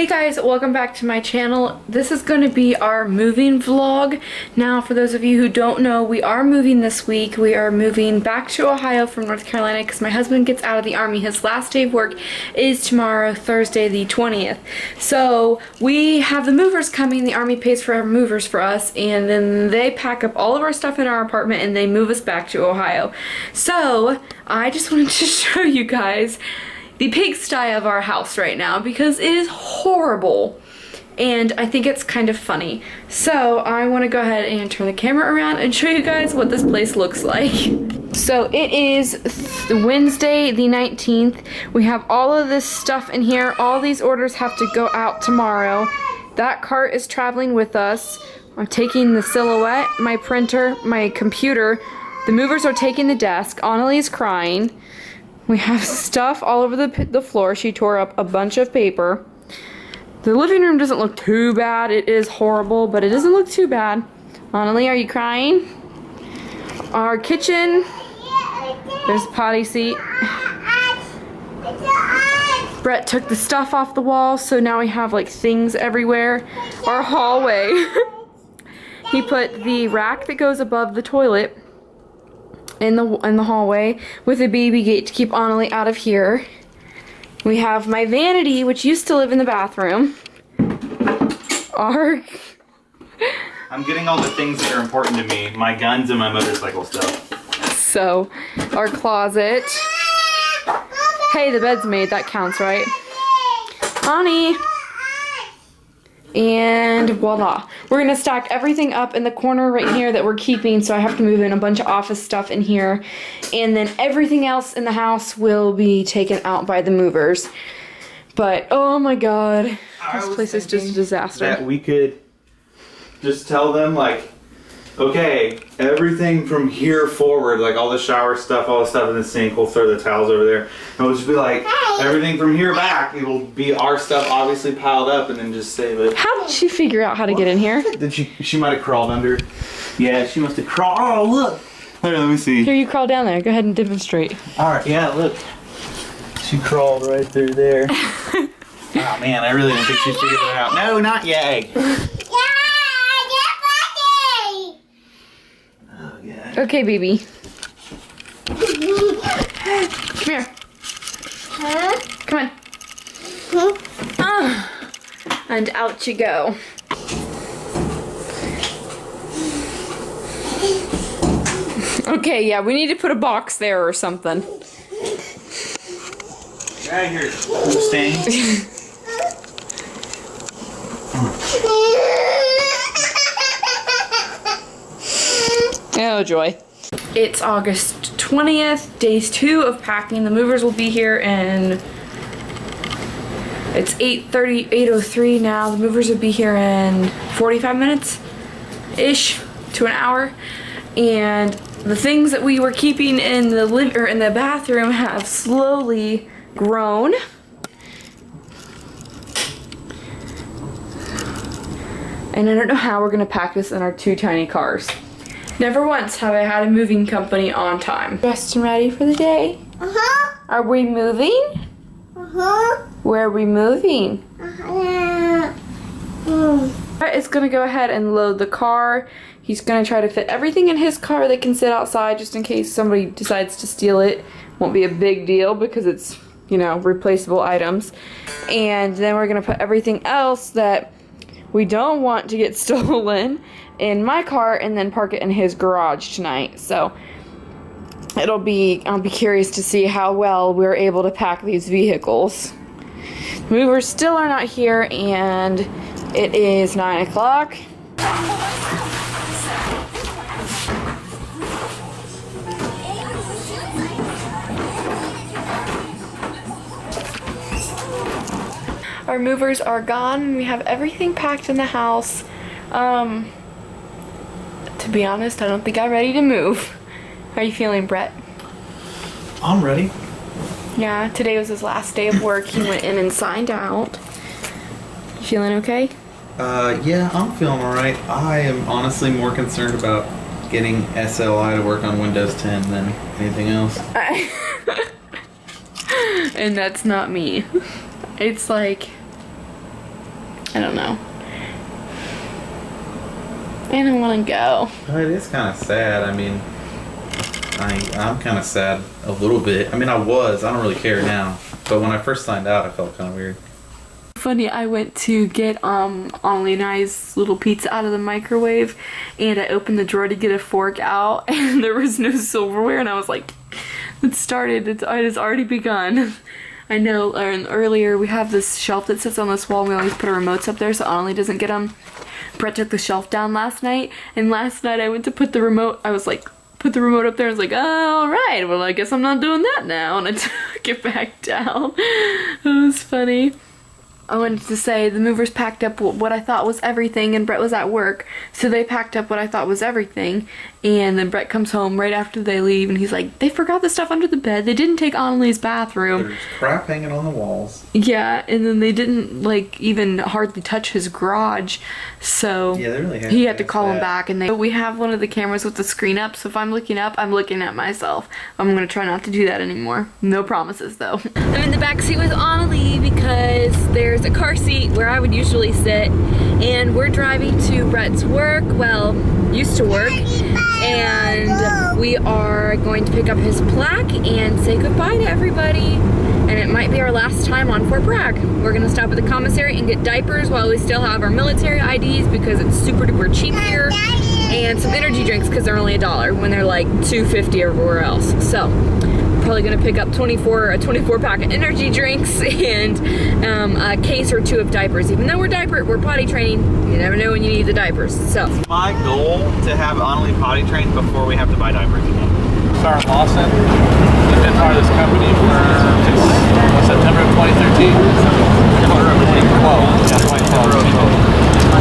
Hey guys, welcome back to my channel. This is going to be our moving vlog. Now, for those of you who don't know, we are moving this week. We are moving back to Ohio from North Carolina because my husband gets out of the Army. His last day of work is tomorrow, Thursday the 20th. So we have the movers coming. The Army pays for our movers for us, and then they pack up all of our stuff in our apartment and they move us back to Ohio. So I just wanted to show you guys the pigsty of our house right now because it is horrible and I think it's kind of funny. So I want to go ahead and turn the camera around and show you guys what this place looks like. So it is Wednesday the 19th. We have all of this stuff in here. All these orders have to go out tomorrow. That cart is traveling with us. I'm taking the silhouette, my printer, my computer. The movers are taking the desk. Analeigh's crying. We have stuff all over the floor. She tore up a bunch of paper. The living room doesn't look too bad. It is horrible, but it doesn't look too bad. Analeigh, are you crying? Our kitchen. There's a potty seat. Brett took the stuff off the wall, so now we have like things everywhere. Our hallway. He put the rack that goes above the toilet in the hallway with a baby gate to keep Analeigh out of here. We have my vanity, which used to live in the bathroom. I'm getting all the things that are important to me, my guns and my motorcycle stuff. So, our closet. Hey, the bed's made, that counts, right? Honey. And voila. We're gonna stack everything up in the corner right here that we're keeping, so I have to move in a bunch of office stuff in here. And then everything else in the house will be taken out by the movers. But, oh my god. This place is just a disaster. That we could just tell them, like, okay, everything from here forward, like all the shower stuff, all the stuff in the sink, we'll throw the towels over there. And we'll just be like, everything from here back, it'll be our stuff obviously piled up and then just save it. How did she figure out how to get in here? Did she might have crawled under. Yeah, she must have crawled. Oh, look. Here, let me see. Here, you crawl down there. Go ahead and demonstrate. Alright, yeah, look. She crawled right through there. Oh man, I really didn't think she figured it out. No, not yet. Okay, baby. Come here. Come on. And out you go. Okay, yeah, we need to put a box there or something. Get out of here, staying. Oh, joy. It's August 20th, day 2 of packing. The movers will be here in, it's 8:03 now. The movers will be here in 45 minutes-ish to an hour. And the things that we were keeping in the bathroom have slowly grown. And I don't know how we're gonna pack this in our 2 tiny cars. Never once have I had a moving company on time. Dressed and ready for the day? Uh-huh. Are we moving? Uh-huh. Where are we moving? Uh-huh. Brett is gonna go ahead and load the car. He's gonna try to fit everything in his car that can sit outside just in case somebody decides to steal it. Won't be a big deal because it's, you know, replaceable items. And then we're gonna put everything else that we don't want to get stolen in my car and then park it in his garage tonight. So I'll be curious to see how well we're able to pack these vehicles. Movers still are not here and it is 9 o'clock. Our movers are gone and we have everything packed in the house. To be honest, I don't think I'm ready to move. How are you feeling, Brett? I'm ready. Yeah, today was his last day of work. He went in and signed out. You feeling okay? Yeah, I'm feeling alright. I am honestly more concerned about getting SLI to work on Windows 10 than anything else. And that's not me. It's like I don't know. I don't want to go. Well, it is kind of sad. I mean, I'm kind of sad a little bit. I mean, I don't really care now. But when I first signed out, I felt kind of weird. Funny, I went to get Analeigh and I's little pizza out of the microwave, and I opened the drawer to get a fork out, and there was no silverware, and I was like, it has already begun. I know, earlier we have this shelf that sits on this wall, and we always put our remotes up there so Analeigh doesn't get them. Brett took the shelf down last night, and last night I went to put the remote, I was like, put the remote up there, and I was like, oh, alright, well I guess I'm not doing that now, and I took it back down. It was funny. I wanted to say the movers packed up what I thought was everything, and Brett was at work, so they packed up what I thought was everything, and then Brett comes home right after they leave, and he's like, they forgot the stuff under the bed, they didn't take Analeigh's bathroom. There's crap hanging on the walls. Yeah, and then they didn't, like, even hardly touch his garage, so yeah, they really he had to call him back, and we have one of the cameras with the screen up, so if I'm looking up, I'm looking at myself. I'm gonna try not to do that anymore. No promises, though. I'm in the back seat with Analeigh because there's a car seat where I would usually sit, and we're driving to Brett's work, well, used to work, and we are going to pick up his plaque and say goodbye to everybody, and it might be our last time on Fort Bragg. We're gonna stop at the commissary and get diapers while we still have our military IDs because it's super duper cheap here, and some energy drinks because they're only $1 when they're like $2.50 everywhere else. So probably gonna pick up a 24 pack of energy drinks and a case or 2 of diapers. Even though we're potty training, you never know when you need the diapers. So my goal to have Analeigh potty trained before we have to buy diapers again. Aryn Lawson. I've been part of this company for September of 2013. 2012.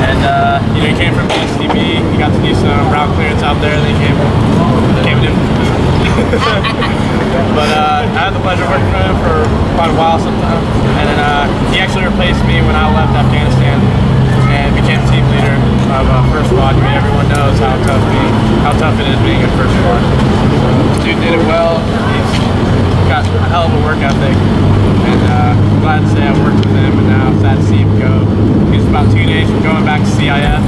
And you know, he came from BCB. He got to do some route clearance out there. And then he came to but I had the pleasure of working for him for quite a while sometimes. And then he actually replaced me when I left Afghanistan and became team leader of First Squad. I mean, everyone knows how tough it is being a First Squad. This dude did it well. He's got a hell of a work ethic. And I'm glad to say I worked with him, and now I'm sad to see him go. He's about 2 days from going back to CIF.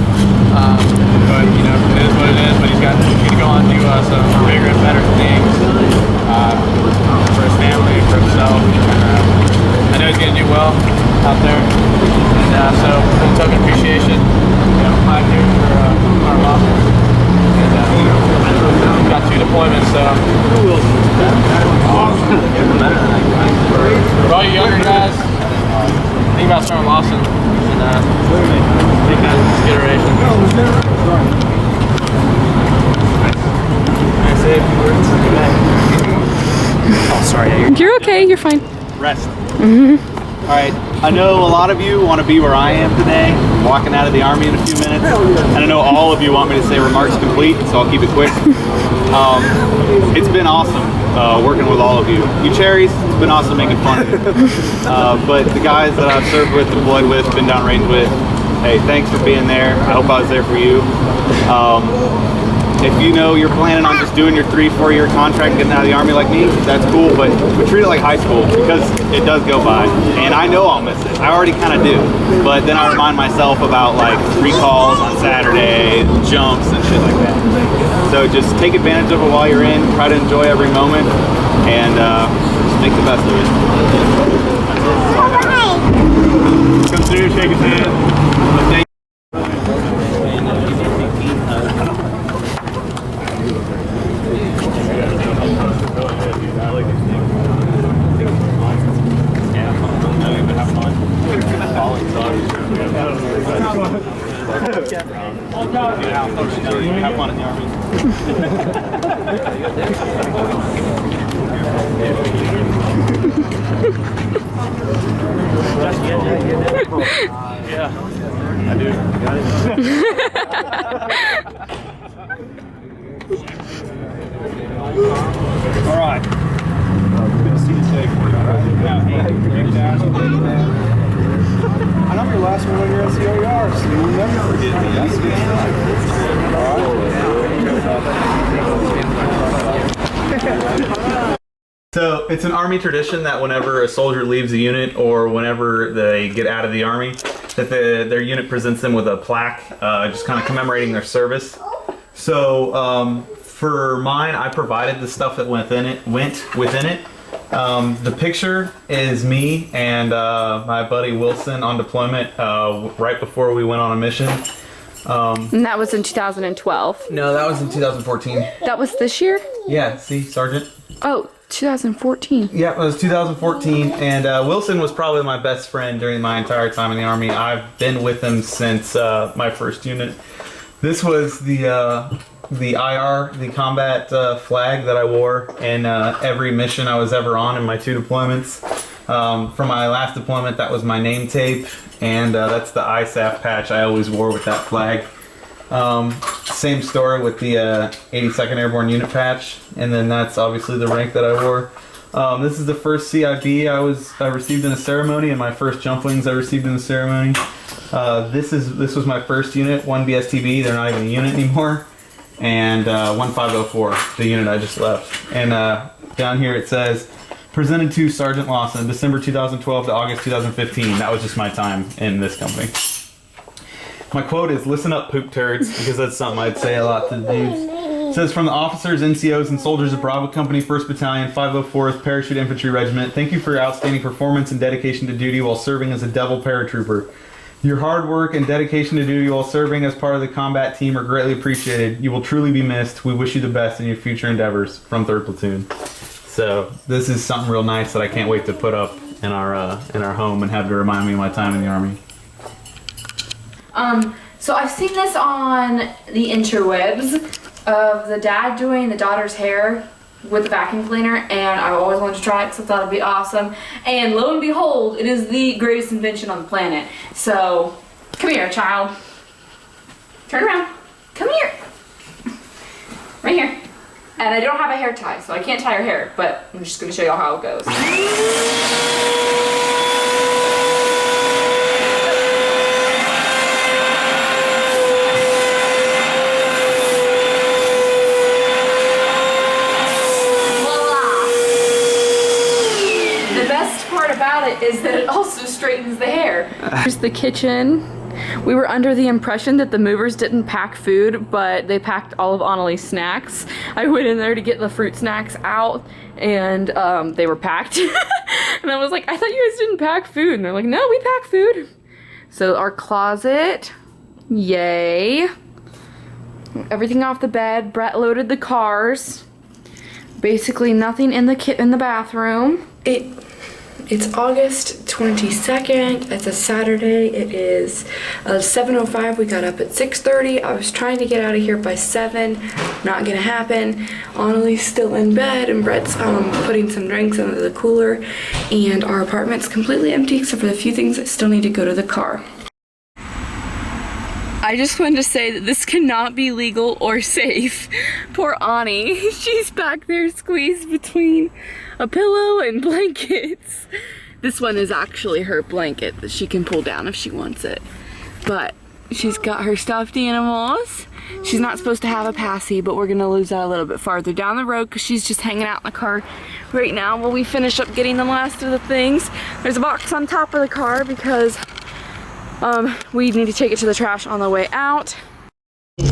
But you know, it is what it is. But he's going to go on and do some bigger and better things for his family, for himself. I know he's going to do well out there. And so, for the token appreciation, you know, 5 years for our losses. And we've got 2 deployments, so. For all you younger guys, think about Aryn Lawson and take that into consideration. Can I say a few words? Oh, sorry. you're okay, you're fine. Rest. All right, I know a lot of you want to be where I am today, walking out of the Army in a few minutes, and I know all of you want me to say remarks complete, so I'll keep it quick. It's been awesome working with all of you. You cherries, it's been awesome making fun of you. But the guys that I've served with, deployed with, been down range with, hey, thanks for being there. I hope I was there for you. If you know you're planning on just doing your 3-4 year contract and getting out of the Army like me, that's cool, but treat it like high school because it does go by. And I know I'll miss it. I already kind of do. But then I remind myself about like recalls on Saturday, jumps and shit like that. So just take advantage of it while you're in, try to enjoy every moment, and just make the best of it. Come through, shake his hand. Have fun in the Army. Yeah, I do. Got it. All right. Good to see you safe. Now, and I'm your last one on your SCOER, so you'll never forget me. That's good stuff. All right. So it's an Army tradition that whenever a soldier leaves a unit or whenever they get out of the Army, that their unit presents them with a plaque, just kind of commemorating their service. So for mine, I provided the stuff that went within it. The picture is me and my buddy Wilson on deployment right before we went on a mission. And that was in 2012. No, that was in 2014. That was this year? Yeah, see, Sergeant? Oh, 2014. Yeah, it was 2014, and Wilson was probably my best friend during my entire time in the Army. I've been with him since my first unit. This was the IR, the combat flag that I wore in every mission I was ever on in my 2 deployments. For my last deployment, that was my name tape, and that's the ISAF patch I always wore with that flag. Same story with the 82nd Airborne Unit patch, and then that's obviously the rank that I wore. This is the first CIB I received in a ceremony, and my first jump wings I received in a ceremony. This was my first unit, 1 BSTB. They're not even a unit anymore, and 1504, the unit I just left. And down here it says, presented to Sergeant Lawson, December 2012 to August 2015. That was just my time in this company. My quote is, listen up, poop turds, because that's something I'd say a lot to the dudes. It says, from the officers, NCOs, and soldiers of Bravo Company, 1st Battalion, 504th Parachute Infantry Regiment, thank you for your outstanding performance and dedication to duty while serving as a Devil Paratrooper. Your hard work and dedication to duty while serving as part of the combat team are greatly appreciated. You will truly be missed. We wish you the best in your future endeavors. From 3rd Platoon. So this is something real nice that I can't wait to put up in our home and have to remind me of my time in the Army. So I've seen this on the interwebs of the dad doing the daughter's hair with the vacuum cleaner, and I always wanted to try it because I thought it'd be awesome. And lo and behold, it is the greatest invention on the planet. So, come here, child. Turn around. Come here. Right here. And I don't have a hair tie, so I can't tie her hair, but I'm just going to show y'all how it goes. About it is that it also straightens the hair. Here's the kitchen. We were under the impression that the movers didn't pack food, but they packed all of Analeigh's snacks. I went in there to get the fruit snacks out, and they were packed. And I was like, I thought you guys didn't pack food. And they're like, no, we pack food. So our closet, yay. Everything off the bed. Brett loaded the cars. Basically nothing in the bathroom. It's August 22nd. It's a Saturday. It is 7:05. We got up at 6:30. I was trying to get out of here by 7. Not gonna happen. Analeigh's still in bed, and Brett's putting some drinks into the cooler. And our apartment's completely empty except for the few things that still need to go to the car. I just wanted to say that this cannot be legal or safe. Poor Ani. She's back there squeezed between a pillow and blankets. This one is actually her blanket that she can pull down if she wants it. But she's got her stuffed animals. She's not supposed to have a passy, but we're gonna lose that a little bit farther down the road because she's just hanging out in the car right now while we finish up getting the last of the things. There's a box on top of the car because we need to take it to the trash on the way out. And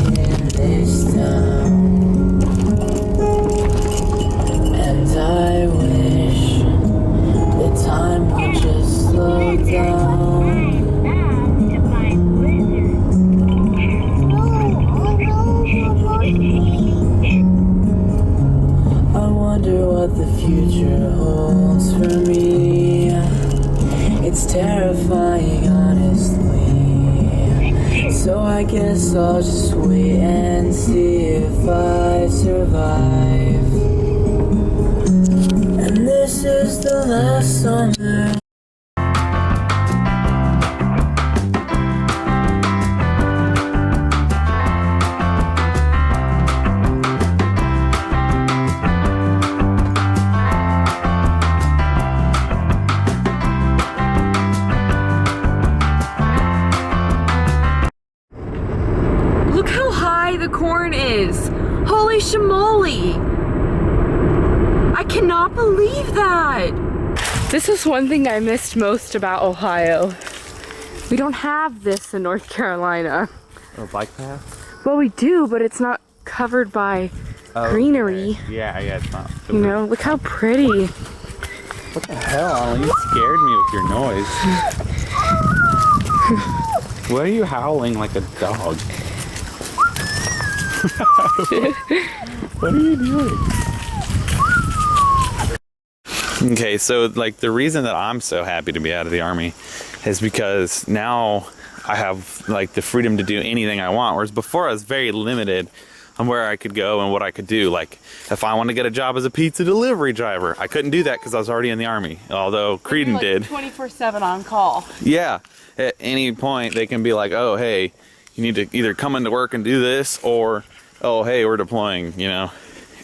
I wish the time would just slow down. I wonder what the future holds for me. It's terrifying, honestly. So I guess I'll just wait and see if I survive. And this is the last summer. Look how high the corn is. Holy shamoly. I cannot believe that. This is one thing I missed most about Ohio. We don't have this in North Carolina. A bike path? Well, we do, but it's not covered by greenery. Okay. Yeah, it's not. You know, look how pretty. What the hell, Analeigh? You scared me with your noise. Why are you howling like a dog? What are you doing? Okay, so like the reason that I'm so happy to be out of the Army is because now I have like the freedom to do anything I want, whereas before I was very limited on where I could go and what I could do. Like if I want to get a job as a pizza delivery driver, I couldn't do that because I was already in the Army, although Creedon did. 24/7 on call. Yeah, at any point they can be like, oh hey, you need to either come into work and do this, or oh hey, we're deploying, you know.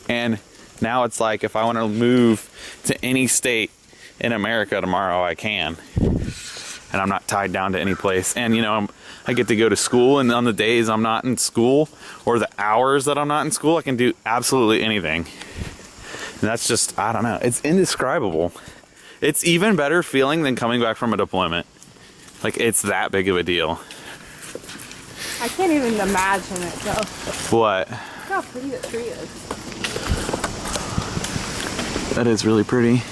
And now it's like if I want to move to any state in America tomorrow, I can, and I'm not tied down to any place. And you know, I get to go to school, and on the days I'm not in school, or the hours that I'm not in school, I can do absolutely anything. And that's just, I don't know, it's indescribable. It's even better feeling than coming back from a deployment. Like, it's that big of a deal. I can't even imagine it though. What? Look how pretty that tree is. That is really pretty.